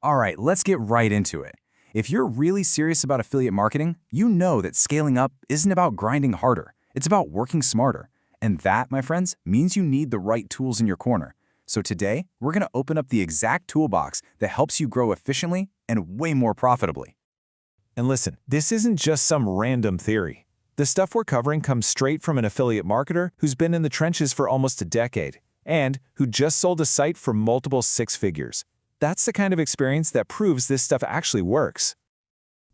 All right, let's get right into it. If you're really serious about affiliate marketing, you know that scaling up isn't about grinding harder. It's about working smarter. And that, my friends, means you need the right tools in your corner. So today, we're going to open up the exact toolbox that helps you grow efficiently and way more profitably. And listen, this isn't just some random theory. The stuff we're covering comes straight from an affiliate marketer who's been in the trenches for almost a decade and who just sold a site for multiple six figures. That's the kind of experience that proves this stuff actually works.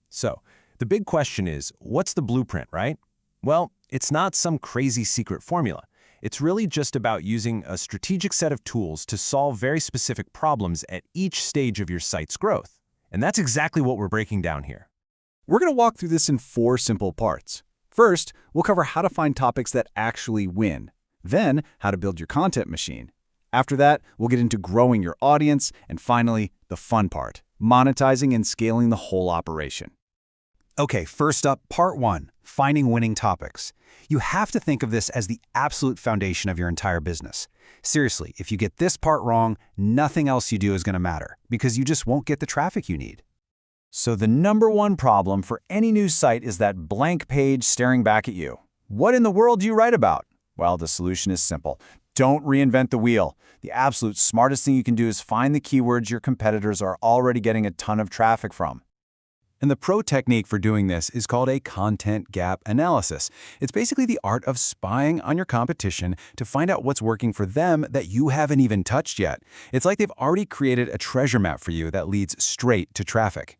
So, the big question is, what's the blueprint, right? Well, it's not some crazy secret formula. It's really just about using a strategic set of tools to solve very specific problems at each stage of your site's growth. And that's exactly what we're breaking down here. We're going to walk through this in 4 simple parts. First, we'll cover how to find topics that actually win. Then, how to build your content machine. After that, we'll get into growing your audience. And finally, the fun part, monetizing and scaling the whole operation. Okay, first up, part 1, finding winning topics. You have to think of this as the absolute foundation of your entire business. Seriously, if you get this part wrong, nothing else you do is going to matter because you just won't get the traffic you need. So the number one problem for any new site is that blank page staring back at you. What in the world do you write about? Well, the solution is simple. Don't reinvent the wheel. The absolute smartest thing you can do is find the keywords your competitors are already getting a ton of traffic from. And the pro technique for doing this is called a content gap analysis. It's basically the art of spying on your competition to find out what's working for them that you haven't even touched yet. It's like they've already created a treasure map for you that leads straight to traffic.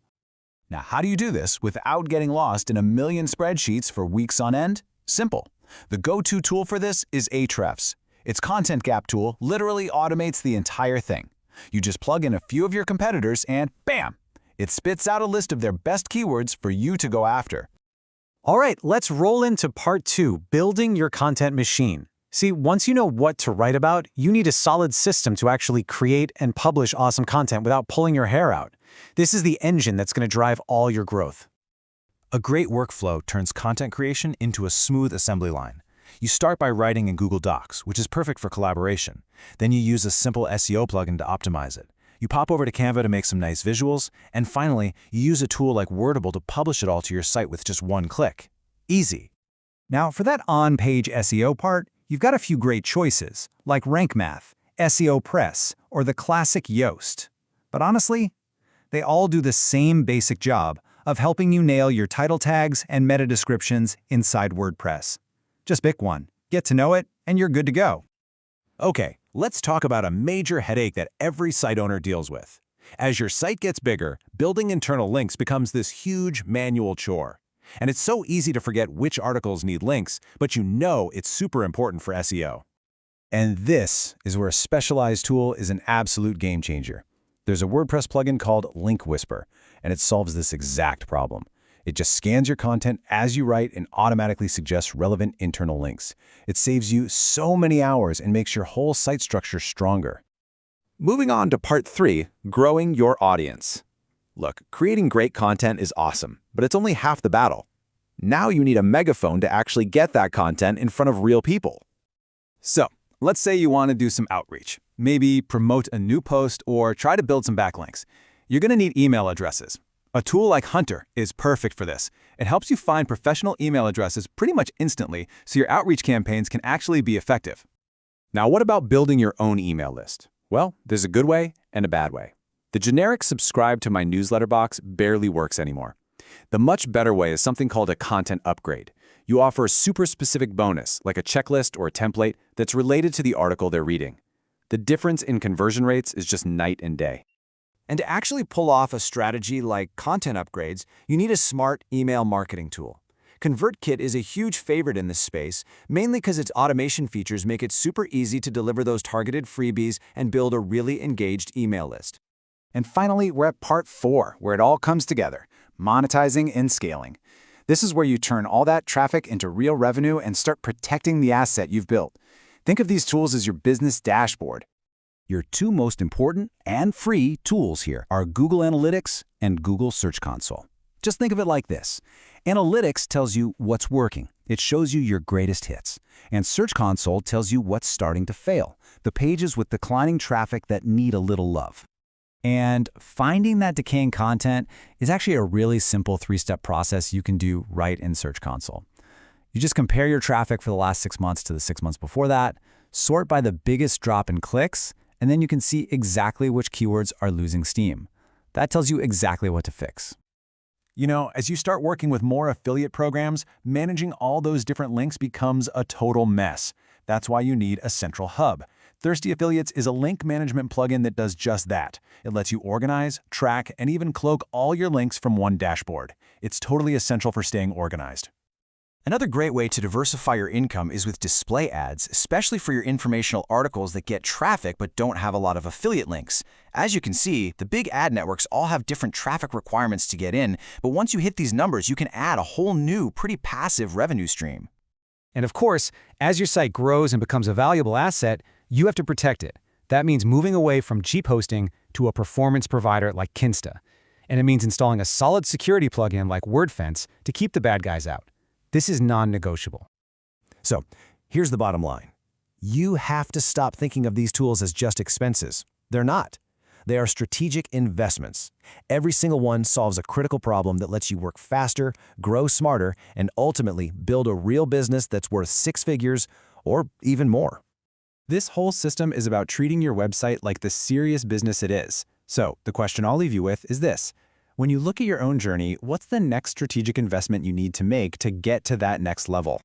Now, how do you do this without getting lost in a million spreadsheets for weeks on end? Simple. The go-to tool for this is Ahrefs. Its content gap tool literally automates the entire thing. You just plug in a few of your competitors and bam! It spits out a list of their best keywords for you to go after. All right, let's roll into part 2, building your content machine. See, once you know what to write about, you need a solid system to actually create and publish awesome content without pulling your hair out. This is the engine that's going to drive all your growth. A great workflow turns content creation into a smooth assembly line. You start by writing in Google Docs, which is perfect for collaboration. Then you use a simple SEO plugin to optimize it. You pop over to Canva to make some nice visuals, and finally, you use a tool like Wordable to publish it all to your site with just one click. Easy. Now, for that on-page SEO part, you've got a few great choices, like Rank Math, SEO Press, or the classic Yoast. But honestly, they all do the same basic job of helping you nail your title tags and meta descriptions inside WordPress. Just pick one, get to know it, and you're good to go. Okay, let's talk about a major headache that every site owner deals with. As your site gets bigger, building internal links becomes this huge manual chore. And it's so easy to forget which articles need links, but you know it's super important for SEO. And this is where a specialized tool is an absolute game changer. There's a WordPress plugin called Link Whisper, and it solves this exact problem. It just scans your content as you write and automatically suggests relevant internal links. It saves you so many hours and makes your whole site structure stronger. Moving on to part 3, growing your audience. Look, creating great content is awesome, but it's only half the battle. Now you need a megaphone to actually get that content in front of real people. So, let's say you want to do some outreach. Maybe promote a new post or try to build some backlinks. You're going to need email addresses. A tool like Hunter is perfect for this. It helps you find professional email addresses pretty much instantly so your outreach campaigns can actually be effective. Now, what about building your own email list? Well, there's a good way and a bad way. The generic subscribe to my newsletter box barely works anymore. The much better way is something called a content upgrade. You offer a super specific bonus, like a checklist or a template, that's related to the article they're reading. The difference in conversion rates is just night and day. And to actually pull off a strategy like content upgrades, you need a smart email marketing tool. ConvertKit is a huge favorite in this space, mainly because its automation features make it super easy to deliver those targeted freebies and build a really engaged email list. And finally, we're at part 4, where it all comes together, monetizing and scaling. This is where you turn all that traffic into real revenue and start protecting the asset you've built. Think of these tools as your business dashboard. Your 2 most important and free tools here are Google Analytics and Google Search Console. Just think of it like this. Analytics tells you what's working. It shows you your greatest hits. And Search Console tells you what's starting to fail, the pages with declining traffic that need a little love. And finding that decaying content is actually a really simple 3-step process you can do right in Search Console. You just compare your traffic for the last 6 months to the 6 months before that, sort by the biggest drop in clicks, and then you can see exactly which keywords are losing steam. That tells you exactly what to fix. You know, as you start working with more affiliate programs, managing all those different links becomes a total mess. That's why you need a central hub. Thirsty Affiliates is a link management plugin that does just that. It lets you organize, track, and even cloak all your links from one dashboard. It's totally essential for staying organized. Another great way to diversify your income is with display ads, especially for your informational articles that get traffic but don't have a lot of affiliate links. As you can see, the big ad networks all have different traffic requirements to get in, but once you hit these numbers, you can add a whole new, pretty passive revenue stream. And of course, as your site grows and becomes a valuable asset, you have to protect it. That means moving away from cheap hosting to a performance provider like Kinsta. And it means installing a solid security plugin like WordFence to keep the bad guys out. This is non-negotiable. So, here's the bottom line. You have to stop thinking of these tools as just expenses. They're not. They are strategic investments. Every single one solves a critical problem that lets you work faster, grow smarter, and ultimately build a real business that's worth 6 figures or even more. This whole system is about treating your website like the serious business it is. So, the question I'll leave you with is this. When you look at your own journey, what's the next strategic investment you need to make to get to that next level?